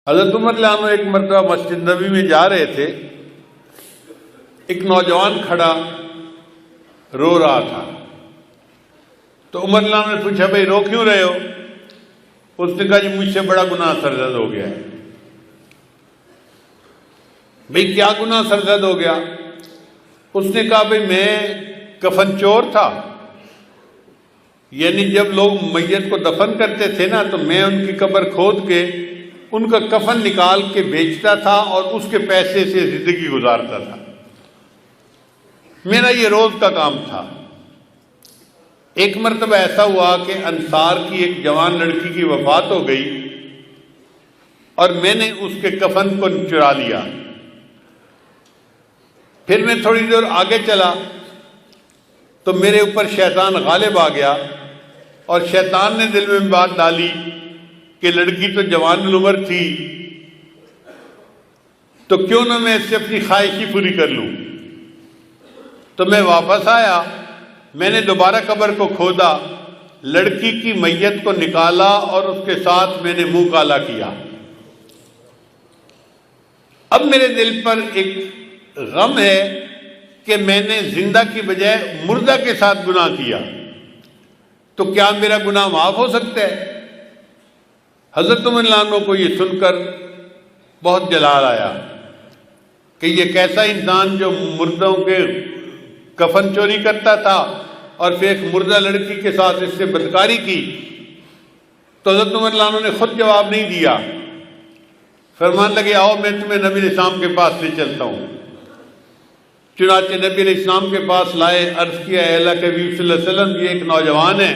حضرت عمر رضی اللہ عنہ ایک مرتبہ مسجد نبوی میں جا رہے تھے، ایک نوجوان کھڑا رو رہا تھا، تو عمر رضی اللہ عنہ نے پوچھا بھائی رو کیوں رہے ہو؟ اس نے کہا جی مجھ سے بڑا گناہ سرزد ہو گیا ہے۔ بھئی کیا گناہ سرزد ہو گیا؟ اس نے کہا بھئی میں کفن چور تھا، یعنی جب لوگ میت کو دفن کرتے تھے نا تو میں ان کی قبر کھود کے ان کا کفن نکال کے بیچتا تھا اور اس کے پیسے سے زندگی گزارتا تھا، میرا یہ روز کا کام تھا۔ ایک مرتبہ ایسا ہوا کہ انصار کی ایک جوان لڑکی کی وفات ہو گئی اور میں نے اس کے کفن کو چرا لیا۔ پھر میں تھوڑی دیر آگے چلا تو میرے اوپر شیطان غالب آ گیا اور شیطان نے دل میں بات ڈالی کہ لڑکی تو جوان العمر تھی تو کیوں نہ میں اس سے اپنی خواہش ہی پوری کر لوں۔ تو میں واپس آیا، میں نے دوبارہ قبر کو کھودا، لڑکی کی میت کو نکالا اور اس کے ساتھ میں نے منہ کالا کیا۔ اب میرے دل پر ایک غم ہے کہ میں نے زندہ کی بجائے مردہ کے ساتھ گناہ کیا، تو کیا میرا گناہ معاف ہو سکتا ہے؟ حضرت عمر رضی اللہ عنہ کو یہ سن کر بہت جلال آیا کہ یہ کیسا انسان جو مردوں کے کفن چوری کرتا تھا اور پھر ایک مردہ لڑکی کے ساتھ اس سے بدکاری کی۔ تو حضرت عمر رضی اللہ عنہ نے خود جواب نہیں دیا، فرمان لگے آؤ میں تمہیں نبی علیہ السلام کے پاس لے چلتا ہوں۔ چنانچہ نبی علیہ السلام کے پاس لائے، عرض کیا اے اللہ کے حبیب صلی اللہ علیہ وسلم یہ ایک نوجوان ہے،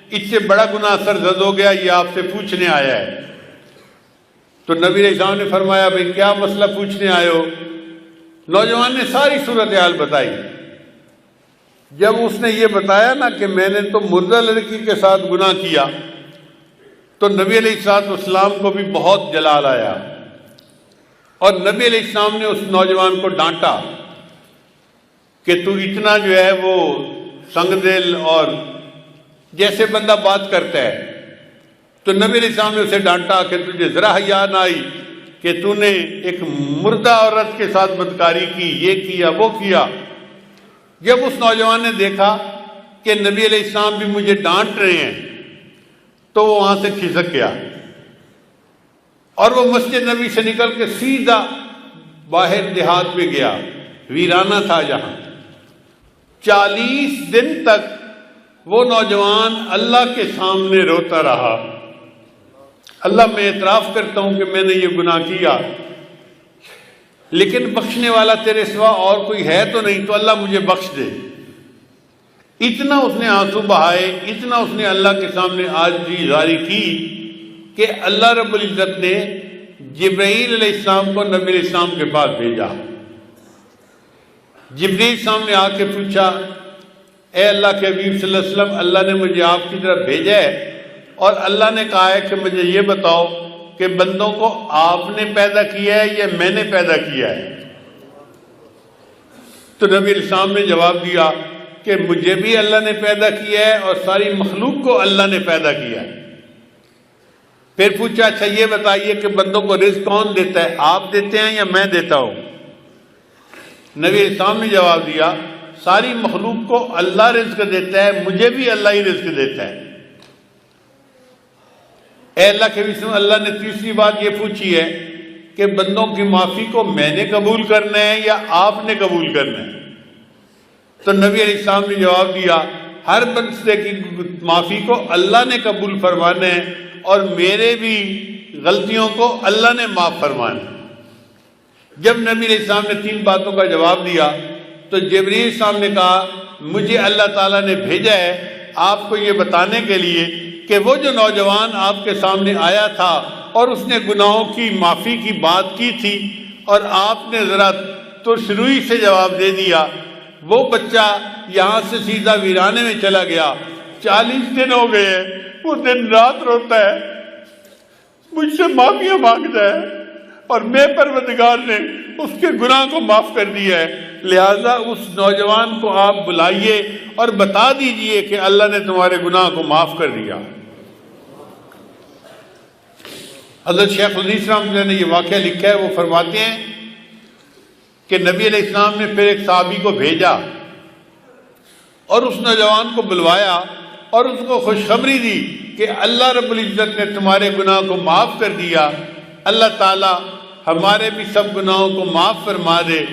اس سے بڑا گناہ سرزد ہو گیا، یہ آپ سے پوچھنے آیا ہے۔ تو نبی علیہ السلام نے فرمایا بھئی کیا مسئلہ پوچھنے آئے ہو؟ نوجوان نے ساری صورتحال بتائی۔ جب اس نے یہ بتایا نا کہ میں نے تو مردہ لڑکی کے ساتھ گناہ کیا، تو نبی علیہ السلام کو بھی بہت جلال آیا اور نبی علیہ السلام نے اس نوجوان کو ڈانٹا کہ تو اتنا جو ہے وہ سنگ دل اور جیسے بندہ بات کرتا ہے۔ تو نبی علیہ السلام نے اسے ڈانٹا کہ تجھے ذرا حیا نہ آئی کہ تو نے ایک مردہ عورت کے ساتھ بدکاری کی، یہ کیا وہ کیا۔ جب اس نوجوان نے دیکھا کہ نبی علیہ السلام بھی مجھے ڈانٹ رہے ہیں تو وہ وہاں سے کھسک گیا اور وہ مسجد نبی سے نکل کے سیدھا باہر دیہات میں گیا، ویرانہ تھا جہاں۔ 40 دن تک وہ نوجوان اللہ کے سامنے روتا رہا، اللہ میں اعتراف کرتا ہوں کہ میں نے یہ گناہ کیا، لیکن بخشنے والا تیرے سوا اور کوئی ہے تو نہیں، تو اللہ مجھے بخش دے۔ اتنا اس نے آنسو بہائے، اتنا اس نے اللہ کے سامنے عاجزی ظاہر کی کہ اللہ رب العزت نے جبرائیل علیہ السلام کو نبی علیہ السلام کے پاس بھیجا۔ جبرائیل السلام نے آ کے پوچھا اے اللہ کے حبیب صلی اللہ علیہ وسلم، اللہ نے مجھے آپ کی طرف بھیجا ہے اور اللہ نے کہا ہے کہ مجھے یہ بتاؤ کہ بندوں کو آپ نے پیدا کیا ہے یا میں نے پیدا کیا ہے؟ تو نبی علیہ السلام نے جواب دیا کہ مجھے بھی اللہ نے پیدا کیا ہے اور ساری مخلوق کو اللہ نے پیدا کیا ہے۔ پھر پوچھا اچھا یہ بتائیے کہ بندوں کو رزق کون دیتا ہے، آپ دیتے ہیں یا میں دیتا ہوں؟ نبی علیہ السلام نے جواب دیا ساری مخلوق کو اللہ رزق دیتا ہے، مجھے بھی اللہ ہی رزق دیتا ہے۔ اے اللہ کے رسول، اللہ نے تیسری بات یہ پوچھی ہے کہ بندوں کی معافی کو میں نے قبول کرنا ہے یا آپ نے قبول کرنا ہے؟ تو نبی علیہ السلام نے جواب دیا ہر بندے کی معافی کو اللہ نے قبول فرمانا ہے اور میرے بھی غلطیوں کو اللہ نے معاف فرمانا ہے۔ جب نبی علیہ السلام نے 3 باتوں کا جواب دیا تو جبرائیل السلام نے کہا مجھے اللہ تعالیٰ نے بھیجا ہے آپ کو یہ بتانے کے لیے کہ وہ جو نوجوان آپ کے سامنے آیا تھا اور اس نے گناہوں کی معافی کی بات کی تھی اور آپ نے ذرا ترش روئی سے جواب دے دیا، وہ بچہ یہاں سے سیدھا ویرانے میں چلا گیا۔ 40 دن ہو گئے ہیں، وہ دن رات روتا ہے، مجھ سے معافیاں مانگتا ہے اور میں پروردگار نے اس کے گناہ کو معاف کر دیا ہے۔ لہٰذا اس نوجوان کو آپ بلائیے اور بتا دیجئے کہ اللہ نے تمہارے گناہ کو معاف کر دیا۔ حضرت شیخ الحدیث رحمۃ اللہ نے یہ واقعہ لکھا ہے، وہ فرماتے ہیں کہ نبی علیہ السلام نے پھر ایک صحابی کو بھیجا اور اس نوجوان کو بلوایا اور اس کو خوشخبری دی کہ اللہ رب العزت نے تمہارے گناہ کو معاف کر دیا، اللہ تعالی ہمارے بھی سب گناہوں کو معاف فرما دے۔